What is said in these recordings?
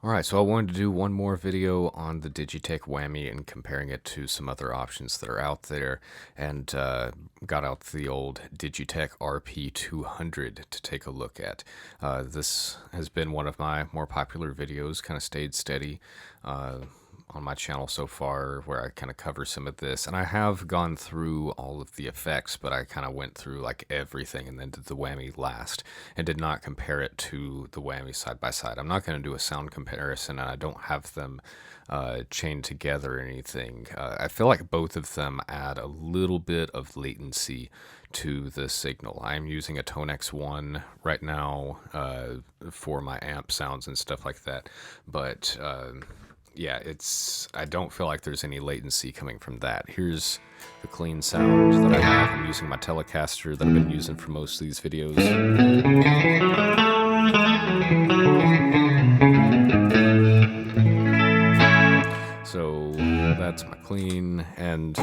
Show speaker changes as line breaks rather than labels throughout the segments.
Alright, so I wanted to do one more video on the Digitech Whammy and comparing it to some other options that are out there, and got out the old Digitech RP200 to take a look at. This has been one of my more popular videos, kind of stayed steady on my channel so far, where I kind of cover some of this, and I have gone through all of the effects, but I kind of went through like everything and then did the Whammy last and did not compare it to the Whammy side by side. I'm not going to do a sound comparison, and I don't have them chained together or anything. I feel like both of them add a little bit of latency to the signal. I'm using a Tone X1 right now for my amp sounds and stuff like that, but yeah, I don't feel like there's any latency coming from that. Here's the clean sound that I have. I'm using my Telecaster that I've been using for most of these videos. So that's my clean, and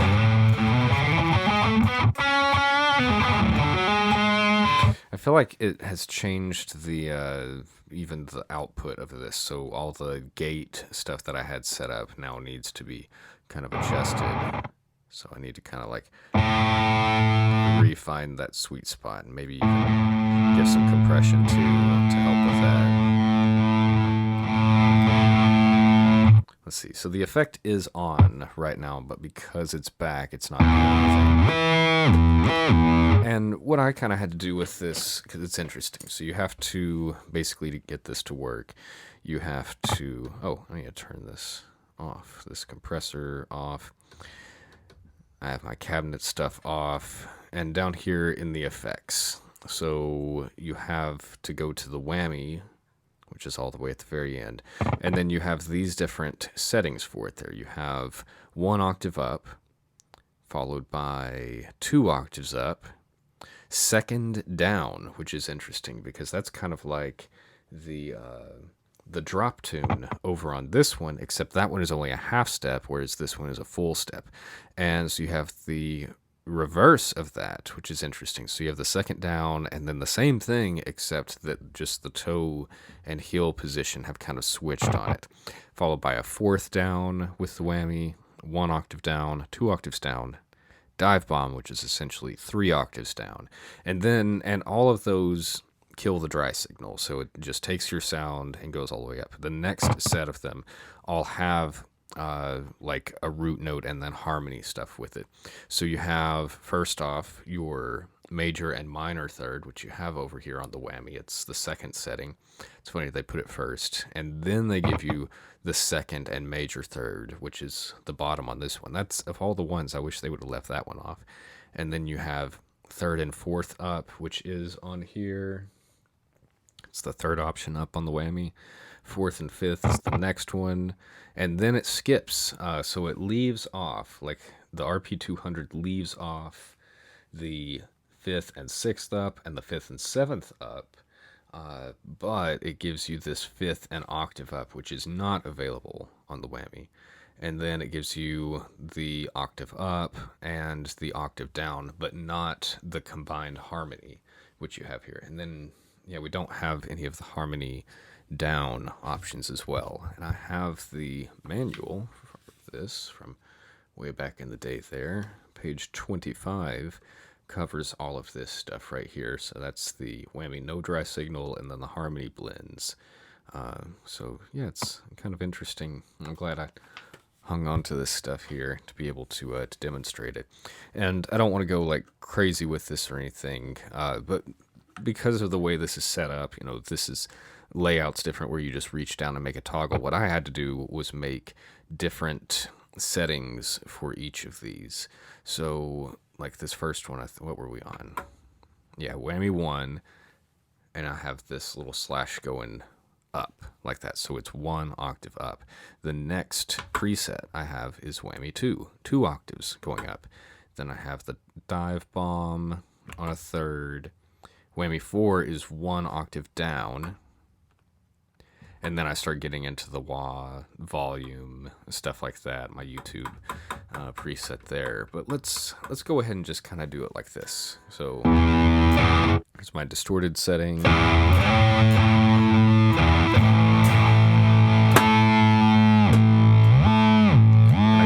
I feel like it has changed the even the output of this, so all the gate stuff that I had set up now needs to be kind of adjusted. So I need to kind of like refine that sweet spot and maybe even give some compression to help with that. Let's see, so the effect is on right now, but because it's back, it's not doing anything. And what I kind of had to do with this, because it's interesting, so you have to, basically to get this to work, you have to, oh, I need to turn this off, this compressor off. I have my cabinet stuff off, and down here in the effects, so you have to go to the Whammy, which is all the way at the very end, and then you have these different settings for it there. You have 1 octave up, followed by 2 octaves up, second down, which is interesting because that's kind of like the drop tune over on this one, except that one is only a half step, whereas this one is a full step. And so you have the reverse of that, which is interesting. So you have the second down, and then the same thing, except that just the toe and heel position have kind of switched on it, followed by a 4th down with the Whammy, 1 octave down, 2 octaves down, dive bomb, which is essentially 3 octaves down, and all of those kill the dry signal, so it just takes your sound and goes all the way up. The next set of them all have like a root note and then harmony stuff with it. So you have, first off, your major and minor third, which you have over here on the Whammy. It's the second setting. It's funny they put it first, and then they give you the second and major third, which is the bottom on this one. That's, of all the ones, I wish they would have left that one off. And then you have 3rd and 4th up, which is on here. It's the 3rd option up on the Whammy. 4th and 5th is the next one, and then it skips, so it leaves off, like the RP200 leaves off the 5th and 6th up and the 5th and 7th up, but it gives you this 5th and octave up, which is not available on the Whammy. And then it gives you the octave up and the octave down, but not the combined harmony, which you have here. And then, yeah, we don't have any of the harmony down options as well. And I have the manual for this from way back in the day there. Page 25 covers all of this stuff right here. So that's the Whammy no dry signal and then the harmony blends. So yeah, it's kind of interesting. I'm glad I hung on to this stuff here to be able to demonstrate it. And I don't want to go like crazy with this or anything, but because of the way this is set up, you know, this is layout's different where you just reach down and make a toggle. What I had to do was make different settings for each of these. So like this first one, what were we on? Yeah, Whammy 1, and I have this little slash going up like that, so it's 1 octave up. The next preset I have is Whammy 2 octaves going up. Then I have the dive bomb on a 3rd. Whammy 4 is 1 octave down, and then I start getting into the wah, volume, stuff like that, my YouTube preset there. But let's go ahead and just kind of do it like this. So here's my distorted setting.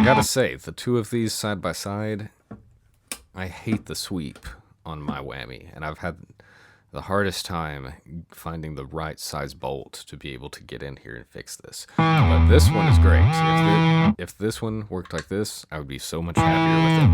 I gotta say, the two of these side by side, I hate the sweep on my Whammy, and I've had the hardest time finding the right size bolt to be able to get in here and fix this. But this one is great. If this one worked like this, I would be so much happier with it.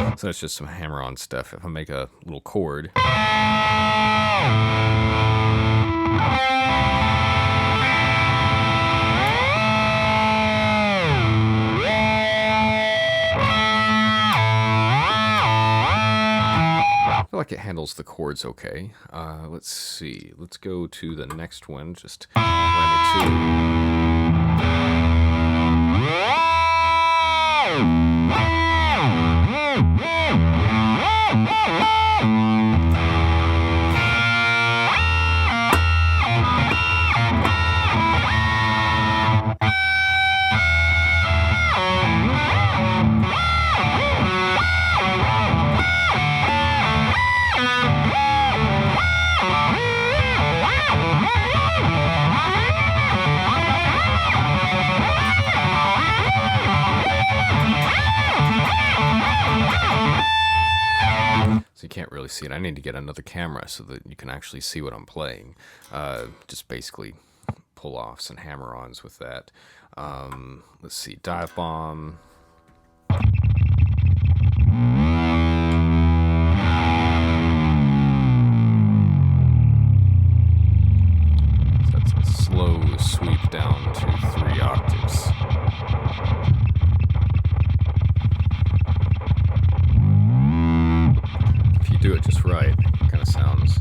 And so it's just some hammer-on stuff. If I make a little chord, I feel like it handles the chords okay. Let's see. Let's go to the next one. Just Whammy 2. You can't really see it. I need to get another camera so that you can actually see what I'm playing. Just basically pull-offs and hammer-ons with that. Let's see, dive bomb. So that's a slow sweep down to 3 octaves. Do it just right, it kind of sounds.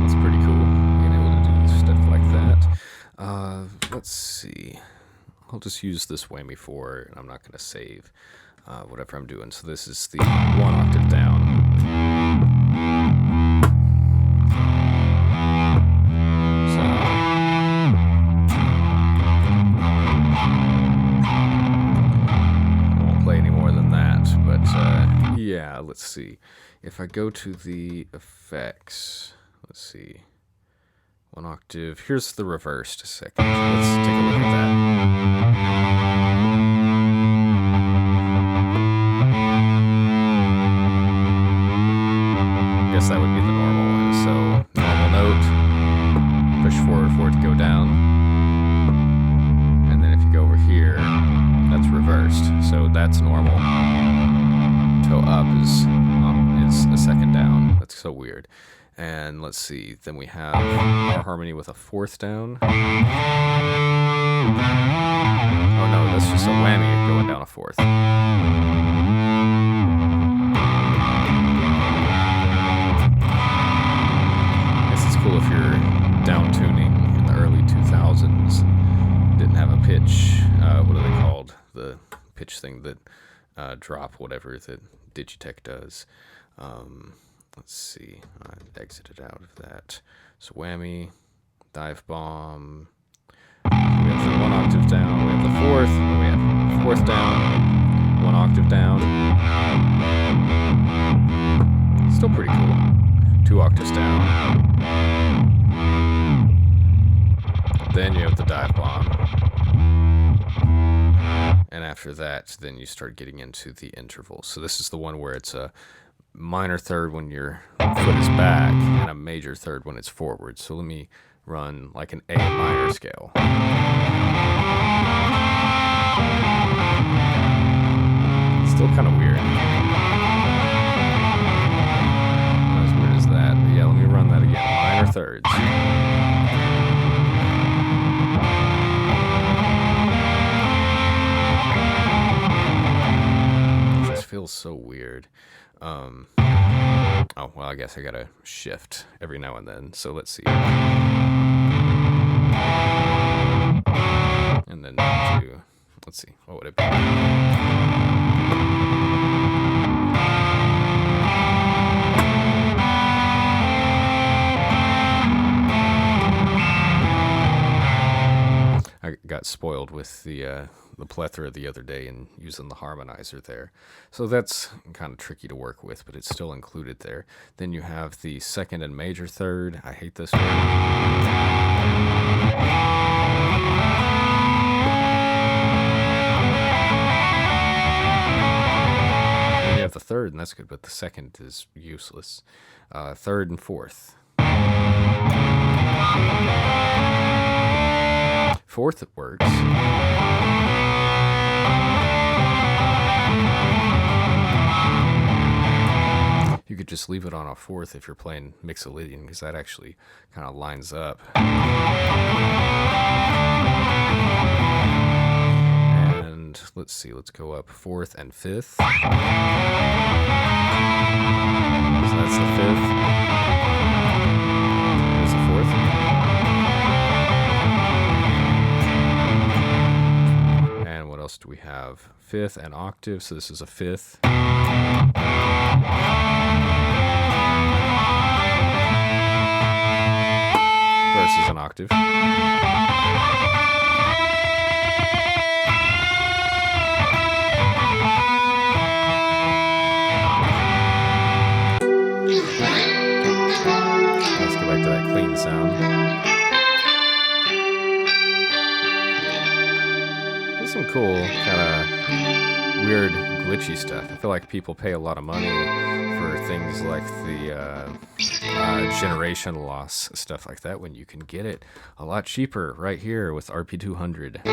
That's pretty cool, being able to do stuff like that. Let's see. I'll just use this Whammy 4, and I'm not going to save whatever I'm doing. So this is the 1 octave down. Yeah, let's see. If I go to the effects, let's see. 1 octave. Here's the reversed second. Let's take a look at that. I guess that would be the normal one. So, normal note, push forward for it to go down. And then if you go over here, that's reversed. So that's normal. Up is a second down. That's so weird. And let's see. Then we have our harmony with a 4th down. Oh no, that's just a Whammy going down a 4th. I guess it's cool if you're down tuning in the early 2000s. Didn't have a pitch. What are they called? The pitch thing that drop whatever that Digitech does. Let's see. I exited out of that. So Whammy, dive bomb. We have the 1 octave down. We have the 4th. And we have 4th down. 1 octave down. Still pretty cool. 2 octaves down. Then you have the dive bomb. And after that, then you start getting into the intervals. So this is the one where it's a minor third when your foot is back and a major third when it's forward. So let me run like an A minor scale. It's still kind of weird. Not as weird as that. But yeah, let me run that again. Minor thirds. Feels so weird. Oh, well, I guess I gotta shift every now and then. So let's see. And then do, let's see, what would it be? got spoiled with the plethora the other day and using the harmonizer there. So that's kind of tricky to work with, but it's still included there. Then you have the second and major third. I hate this word. Then you have the third, and that's good, but the second is useless. Third and fourth. Fourth, it works. You could just leave it on a fourth if you're playing Mixolydian, because that actually kind of lines up. And let's see, let's go up fourth and fifth. So that's the fifth. There's the fourth. And what else do we have? Fifth and octave, so this is a fifth. Versus an octave. Let's go back to that clean sound. There's some cool kind of weird glitchy stuff. I feel like people pay a lot of money for things like the generation loss, stuff like that, when you can get it a lot cheaper right here with RP200.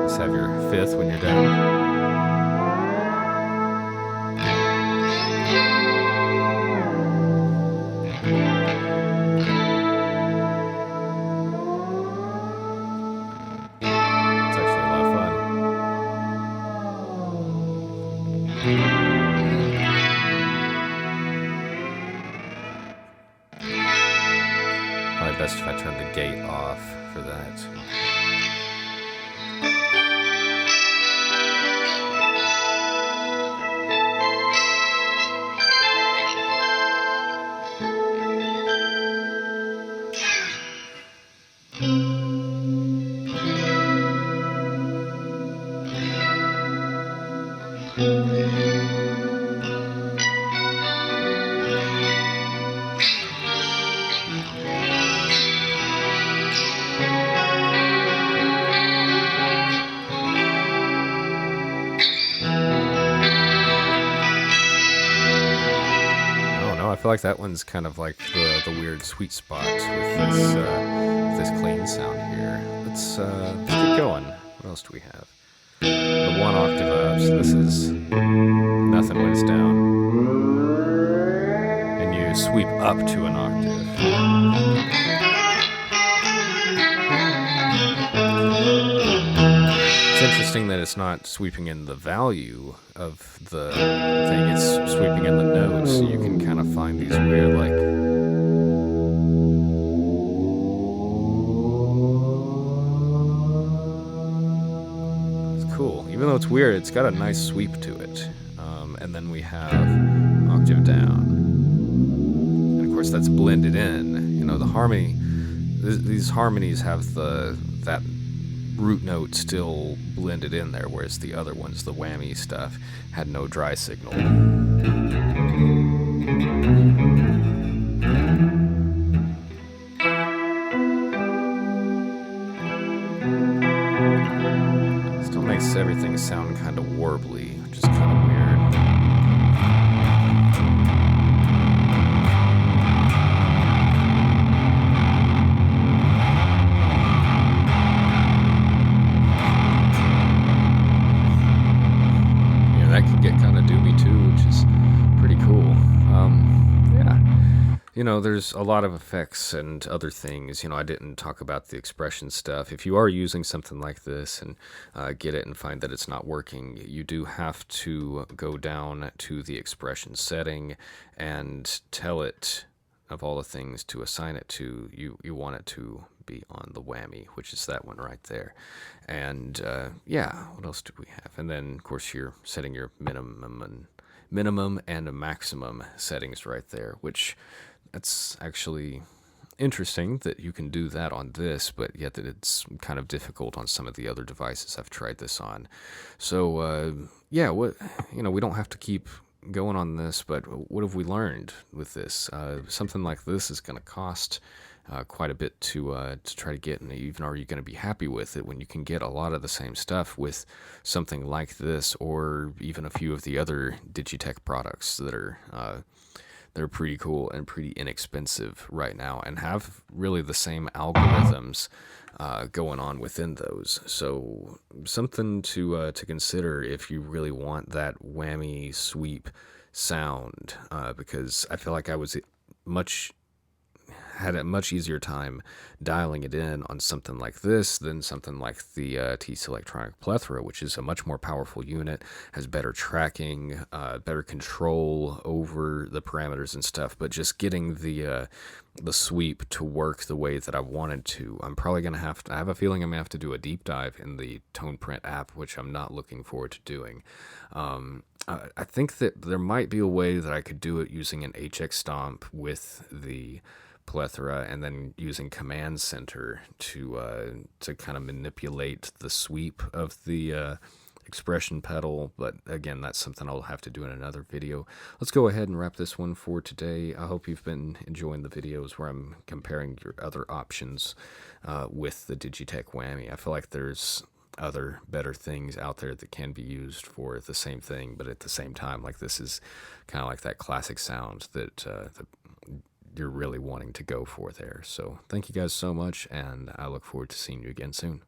Just have your fifth when you're down. Probably best if I turn the gate off for that. I feel like that one's kind of like the weird sweet spot with this clean sound here. Let's keep going. What else do we have? The one octave up, so this is nothing when it's down. And you sweep up to an octave. It's interesting that it's not sweeping in the value of the thing, it's sweeping in the notes. You can kind of find these weird, like... It's cool. Even though it's weird, it's got a nice sweep to it. And then we have octave down. And of course that's blended in. You know, the harmony... These harmonies have that root note still blended in there, whereas the other ones, the whammy stuff, had no dry signal. Still makes everything sound kind of warbly, which is kind of weird. That can get kind of doomy too, which is pretty cool. Yeah, you know, there's a lot of effects and other things. You know, I didn't talk about the expression stuff. If you are using something like this and get it and find that it's not working, you do have to go down to the expression setting and tell it, of all the things to assign it to, you want it to be on the whammy, which is that one right there. And yeah, what else do we have? And then of course you're setting your minimum and a maximum settings right there, which that's actually interesting that you can do that on this, but yet that it's kind of difficult on some of the other devices I've tried this on. So yeah, we don't have to keep going on this, but what have we learned with this? Something like this is going to cost quite a bit to try to get, and even are you going to be happy with it when you can get a lot of the same stuff with something like this, or even a few of the other Digitech products that are they're pretty cool and pretty inexpensive right now, and have really the same algorithms going on within those. So something to consider if you really want that whammy sweep sound, because I feel like I was had a much easier time dialing it in on something like this than something like the TC Electronic Plethora, which is a much more powerful unit, has better tracking, better control over the parameters and stuff. But just getting the sweep to work the way that I wanted to, I'm probably going to I have a feeling I'm going to have to do a deep dive in the TonePrint app, which I'm not looking forward to doing. I think that there might be a way that I could do it using an HX Stomp with the Plethora, and then using Command Center to kind of manipulate the sweep of the expression pedal. But again, that's something I'll have to do in another video. Let's go ahead and wrap this one for today. I hope you've been enjoying the videos where I'm comparing your other options with the Digitech Whammy. I feel like there's other better things out there that can be used for the same thing, but at the same time, like, this is kind of like that classic sound that you're really wanting to go for there. So thank you guys so much, and I look forward to seeing you again soon.